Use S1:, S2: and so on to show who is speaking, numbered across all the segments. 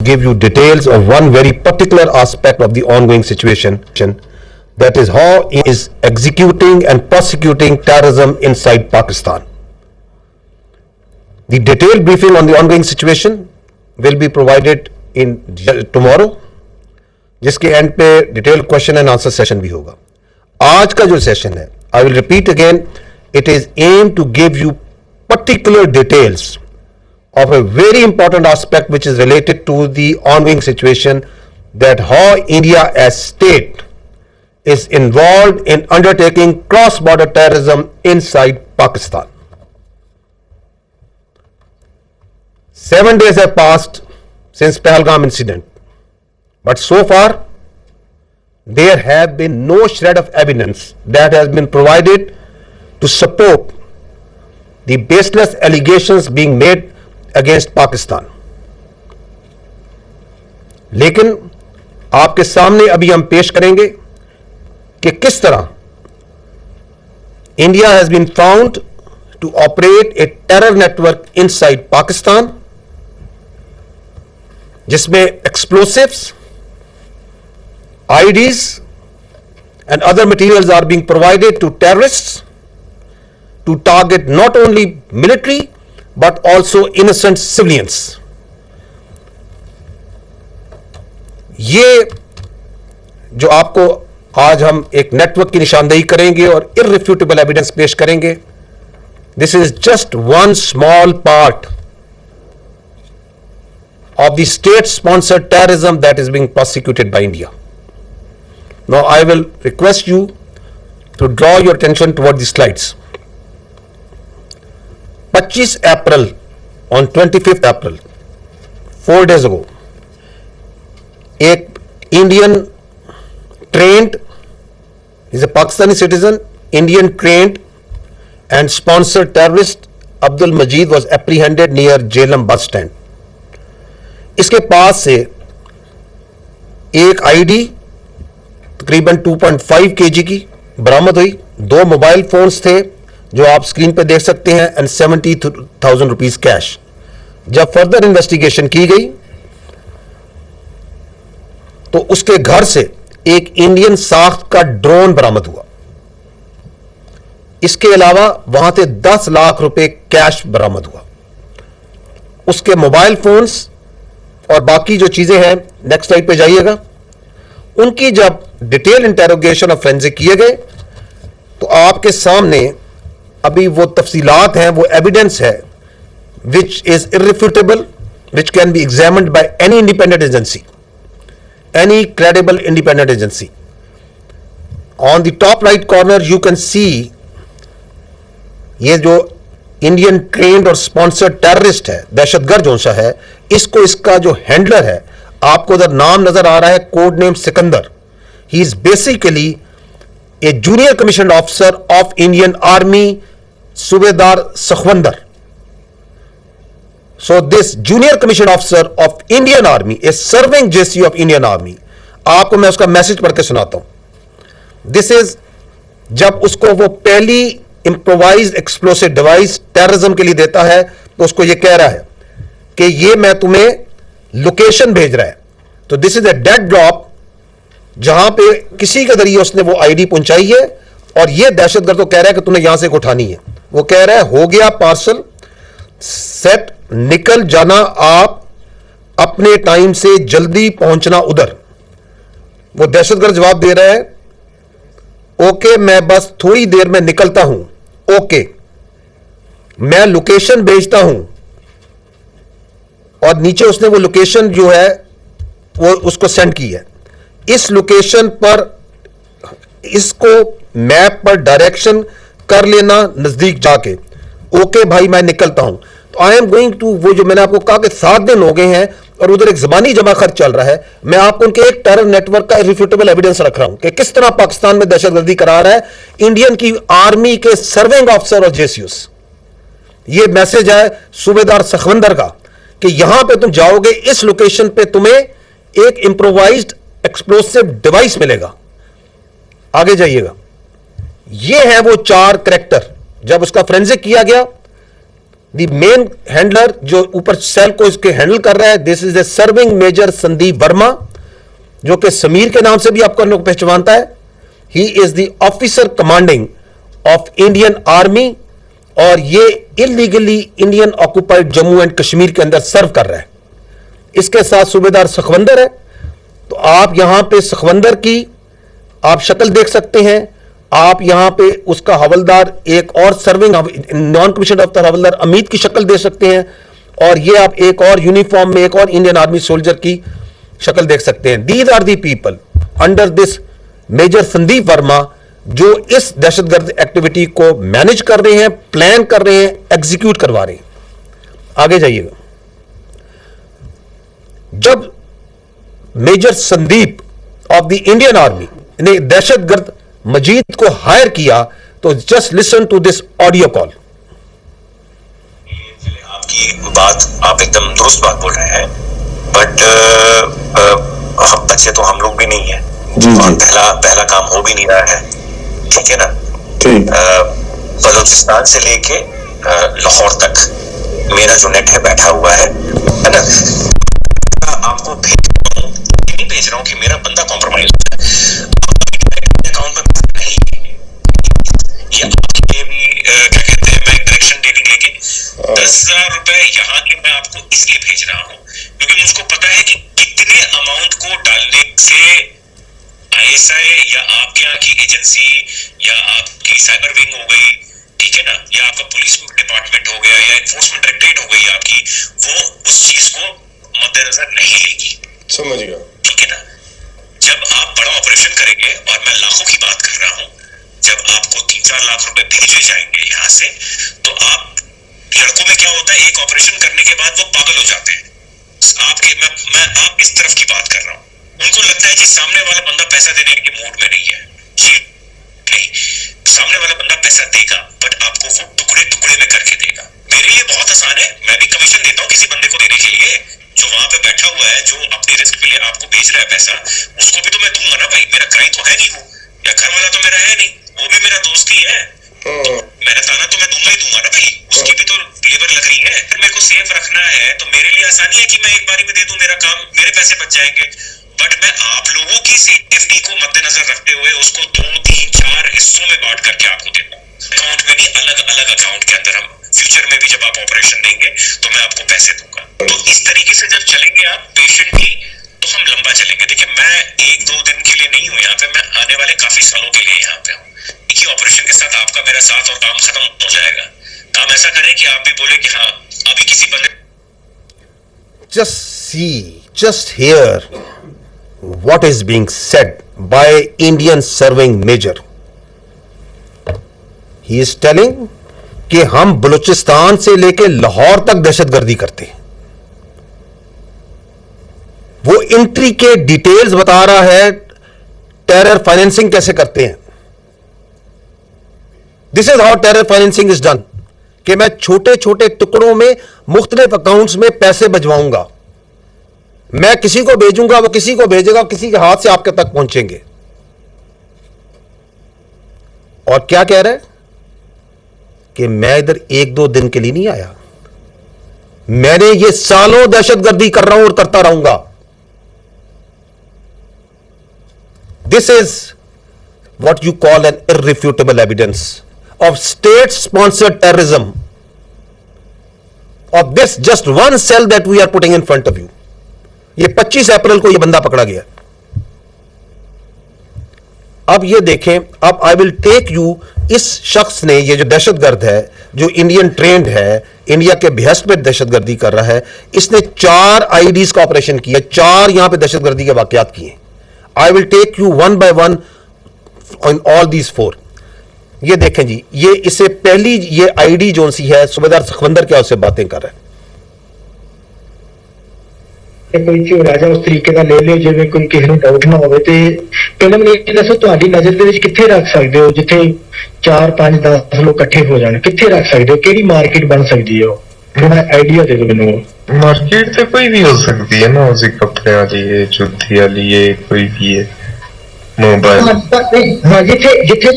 S1: give you details of one very particular aspect of the ongoing situation, that is how it is executing and prosecuting terrorism inside Pakistan. The detailed briefing on the ongoing situation will be provided in tomorrow, जिसके end पे detail question and answer session भी होगा. आज का जो session है, I will repeat again, it is aim to give you particular details of a very important aspect which is related to the ongoing situation, that how India as state is involved in undertaking cross-border terrorism inside Pakistan. 7 days have passed since Pahalgam incident, but so far there have been no shred of evidence that has been provided to support the baseless allegations being made against Pakistan. लेकिन आपके सामने अभी हम पेश करेंगे कि किस तरह India has been found to operate a terror network inside Pakistan, जिसमें explosives, IEDs and other materials are being provided to terrorists to target not only military but also innocent civilians. ये जो आपको आज हम एक नेटवर्क की निशानदेही करेंगे और irrefutable एविडेंस पेश करेंगे, this is just one small part of the state sponsored terrorism that is being prosecuted by India. Now I will request you to draw your attention toward the slides. 25 April, on 25th April, 4 days ago, एक Indian trained, is a Pakistani citizen, Indian trained and sponsored terrorist Abdul Majid was apprehended near Jhelum bus stand. इसके पास से एक ID तकरीबन 2.5 kg की बरामद हुई, 2 mobile phones थे जो आप स्क्रीन पे देख सकते हैं, एंड 70,000 रुपीज कैश. जब फर्दर इन्वेस्टिगेशन की गई तो उसके घर से एक इंडियन साख्त का ड्रोन बरामद हुआ. इसके अलावा वहां से 10 लाख रुपए कैश बरामद हुआ. उसके मोबाइल फोन्स और बाकी जो चीजें हैं, नेक्स्ट स्लाइड पे जाइएगा, उनकी जब डिटेल इंटेरोगेशन और फोरेंसिक किए गए तो आपके सामने अभी वो तफसीलात हैं, वो एविडेंस है which is irrefutable, which can be examined by any independent agency, any credible independent agency. On the top right corner you can see ये जो इंडियन ट्रेंड और स्पॉन्सर्ड टेररिस्ट है, दहशतगर्द जो सा है, इसको इसका जो हैंडलर है, आपको उधर नाम नजर आ रहा है, code name Sikandar. He is basically a junior commissioned officer of Indian Army, Subedar Sakhwandar. So this junior commissioned officer of Indian Army is serving JCU of Indian Army. आपको मैं उसका मैसेज पढ़ के सुनाता हूं. This is जब उसको वो पहली improvised explosive device terrorism के लिए देता है तो उसको ये कह रहा है कि ये मैं तुम्हें लोकेशन भेज रहा है. तो this is a dead drop जहां पे किसी के जरिए उसने वो आईडी पहुंचाई है और ये दहशतगर्द को कह रहा है कि तूने यहां से उठानी है. वो कह रहा है हो गया पार्सल सेट, निकल जाना आप अपने टाइम से, जल्दी पहुंचना उधर. वो दहशतगर्द जवाब दे रहा है ओके मैं बस थोड़ी देर में निकलता हूं, ओके मैं लोकेशन भेजता हूं. और नीचे उसने वो लोकेशन जो है वो उसको सेंड की है. इस लोकेशन पर इसको मैप पर डायरेक्शन कर लेना नजदीक जाके, ओके भाई मैं निकलता हूं. तो आई एम गोइंग टू, वो जो मैंने आपको कहा कि 7 दिन हो गए हैं और उधर एक जबानी जमा खर्च चल रहा है, मैं आपको उनके एक टेरर नेटवर्क का इररिफ्यूटेबल एविडेंस रख रहा हूं कि किस तरह पाकिस्तान में दहशतगर्दी करा रहा है इंडियन की आर्मी के सर्विंग ऑफिसर और जेसीयूस. ये मैसेज है सूबेदार सखवंदर का कि यहां पे तुम जाओगे, इस लोकेशन पे तुम्हें एक इंप्रोवाइज्ड एक्सप्लोसिव डिवाइस मिलेगा. आगे जाइएगा. ये है वो 4 कैरेक्टर. जब उसका फोरेंसिक किया गया द मेन हैंडलर जो ऊपर सेल को इसके हैंडल कर रहा है, this is a serving major Sandeep Verma, जो कि समीर के नाम से भी आपको लोग पहचानता है। He is the officer commanding of Indian army, और ये illegally Indian occupied Jammu and Kashmir के अंदर सर्व कर रहा है। इसके साथ सूबेदार सखवंदर है। तो आप यहां पे सखवंदर की आप शक्ल देख सकते हैं। आप यहां पे उसका हवलदार, एक और सर्विंग नॉन कमीशन ऑफिसर हवलदार अमित की शक्ल देख सकते हैं। और ये आप एक और यूनिफॉर्म में एक और इंडियन आर्मी सोल्जर की शक्ल देख सकते हैं। These are the people under this major Sandeep Verma, जो इस दहशतगर्द एक्टिविटी को मैनेज कर रहे हैं, प्लान कर रहे हैं, एग्जीक्यूट करवा रहे हैं। आगे जाइएगा। जब major Sandeep of the Indian army ने दहशतगर्द मजीद को हायर किया, तो just listen to this audio call.
S2: आपकी बात, आप एकदम दुरुस्त बात बोल रहे हैं, बट हम बच्चे तो हम लोग भी नहीं है और पहला काम हो भी नहीं रहा है, ठीक है ना।
S3: ठीक।
S2: बलूचिस्तान से लेके लाहौर तक मेरा जो नेट है बैठा हुआ है ना। आपको भेज रहा हूँ कि मेरा बंदा कॉम्प्रोमाइज अकाउंट में नहीं, ये आपके भी क्या कहते हैं, मैं डायरेक्शन डेटिंग लेके 10,000 रुपए यहाँ के मैं आपको इसलिए भेज रहा हूँ क्योंकि मुझको पता है कि कितने अमाउंट को डालने से आईएसआई या आपके यहाँ की एजेंसी या आपकी साइबर विंग हो गई, ठीक है ना, या आपका पुलिस डिपार्टमेंट हो गया या एनफोर्समेंट डायरेक्टरेट हो गई आपकी, वो उस चीज को मद्देनजर नहीं लेगी।
S3: समझ गया,
S2: ठीक है ना। जब आप बड़ा ऑपरेशन करेंगे, और मैं लाखों की बात कर रहा हूँ, जब आपको 3-4 लाख रुपए भेजे जाएंगे यहाँ से, तो आप लड़कों में क्या होता है, एक ऑपरेशन करने के बाद वो पागल हो जाते हैं। आपके मैं आप इस तरफ की बात कर रहा हूँ। उनको लगता है कि सामने वाला बंदा पैसा देने के मूड में नहीं है। नहीं, सामने वाला बंदा पैसा देगा, बट आपको वो टुकड़े टुकड़े में करके देगा। मेरे लिए बहुत आसान है, मैं भी कमीशन देता हूँ किसी बंदे को देने के लिए, जो वहां पे बैठा हुआ है, जो अपने रिस्क पे लिए आपको भेज रहा है पैसा, उसको भी तो मैं दूंगा ना भाई। मेरा क्राइम तो है नहीं वो, या घर वाला तो मेरा है नहीं, वो भी मेरा दोस्त ही है, तो मेरा ताना तो मैं दूंगा ही दूंगा ना भाई। उसकी भी तो लेबर लग रही है, फिर मेरे को सेफ रखना है, तो मेरे लिए आसानी है कि मैं एक बारी में दे दूं, मेरा काम, मेरे पैसे बच जाएंगे। बट मैं आप लोगों की सेफ्टी को मद्देनजर रखते हुए उसको 2-3-4 हिस्सों में बांट करके आपको देता हूँ, अकाउंट में नहीं, अलग अलग अकाउंट के अंदर। हम फ्यूचर में भी जब आप ऑपरेशन देंगे तो मैं आपको पैसे दूंगा। तो इस तरीके से जब चलेंगे आप पेशेंटली, तो हम लंबा चलेंगे। देखिए, मैं 1-2 दिन के लिए नहीं हूँ यहाँ पे, मैं आने वाले काफी सालों के लिए यहाँ पे हूँ। एक ही ऑपरेशन के साथ आपका मेरा साथ और काम खत्म हो जाएगा। काम ऐसा करें कि आप भी बोले कि हाँ, अभी किसी बंदे
S1: just hear what is being said by Indian serving major. He is telling कि हम बलूचिस्तान से लेके लाहौर तक दहशतगर्दी करते हैं। वो इंट्री के डिटेल्स बता रहा है, टेरर फाइनेंसिंग कैसे करते हैं। This is how terror financing is done, कि मैं छोटे छोटे टुकड़ों में मुख्तलिफ अकाउंट्स में पैसे भिजवाऊंगा, मैं किसी को भेजूंगा, वो किसी को भेजेगा, किसी के हाथ से आपके तक पहुंचेंगे। और क्या कह रहे हैं कि मैं इधर 1-2 दिन के लिए नहीं आया, मैंने ये सालों दहशतगर्दी कर रहा हूं और करता रहूंगा। This is what you call an irrefutable evidence of state sponsored terrorism of this just one cell that we are putting in front of you. ये 25 अप्रैल को ये बंदा पकड़ा गया। अब ये देखें, अब आई विल टेक यू, इस शख्स ने, ये जो दहशतगर्द है, जो इंडियन ट्रेंड है, इंडिया के बेहस्त पे दहशतगर्दी कर रहा है, इसने 4 आईडीज का ऑपरेशन किया, 4 यहां पे दहशतगर्दी के वाकयात किए। I will take you one by one on all these 4। ये देखें जी, ये इससे पहली ये आईडी जोन सी है, सूबेदार सखवंदर क्या उससे बातें कर रहा है।
S4: कोई ਝੋਲਾ ਜਾਂ ਉਸ ਤਰੀਕੇ ਦਾ ਲੈ ਲਿਓ ਜਿਵੇਂ ਕੋਈ ਕਿਸੇ ਨੂੰ ਡਾਊਟ ਨਾ ਹੋਵੇ। ਤੇ ਪਹਿਲਾਂ ਮੈਨੂੰ ਇਹ ਦੱਸੋ, ਤੁਹਾਡੀ ਨਜ਼ਰ ਦੇ ਵਿੱਚ ਕਿੱਥੇ ਰੱਖ ਸਕਦੇ ਹੋ ਜਿੱਥੇ 4-5-10 ਲੋਕ ਇਕੱਠੇ ਹੋ ਜਾਣ, ਕਿੱਥੇ ਰੱਖ ਸਕਦੇ ਹੋ, ਕਿਹੜੀ ਮਾਰਕੀਟ ਬਣ ਸਕਦੀ ਹੈ? ਉਹ ਥੋੜਾ ਆਈਡੀਆ ਦੇ ਦਿਓ ਮੈਨੂੰ।
S3: मार्केट तो कोई भी हो सकती है ना, उसी कपड़े वाली है, जूती वाली है, कोई भी है, मोबाइल।
S4: हाँ, जिथे जिथे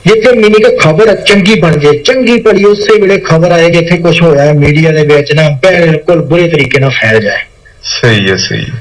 S4: ਜਿੱਥੇ ਮੀਨੀ ਕਿ ਖਬਰ ਚੰਗੀ ਬਣ ਜੇ, ਚੰਗੀ ਭਲੀ ਉਸੇ ਵੇਲੇ ਖਬਰ ਆਏ ਜਿੱਥੇ ਕੁਝ ਹੋਇਆ ਮੀਡੀਆ ਦੇ ਵਿੱਚ ਨਾ ਬਿਲਕੁਲ ਬੁਰੇ ਤਰੀਕੇ ਨਾਲ ਫੈਲ ਜਾਏ।
S3: सही है, सही है।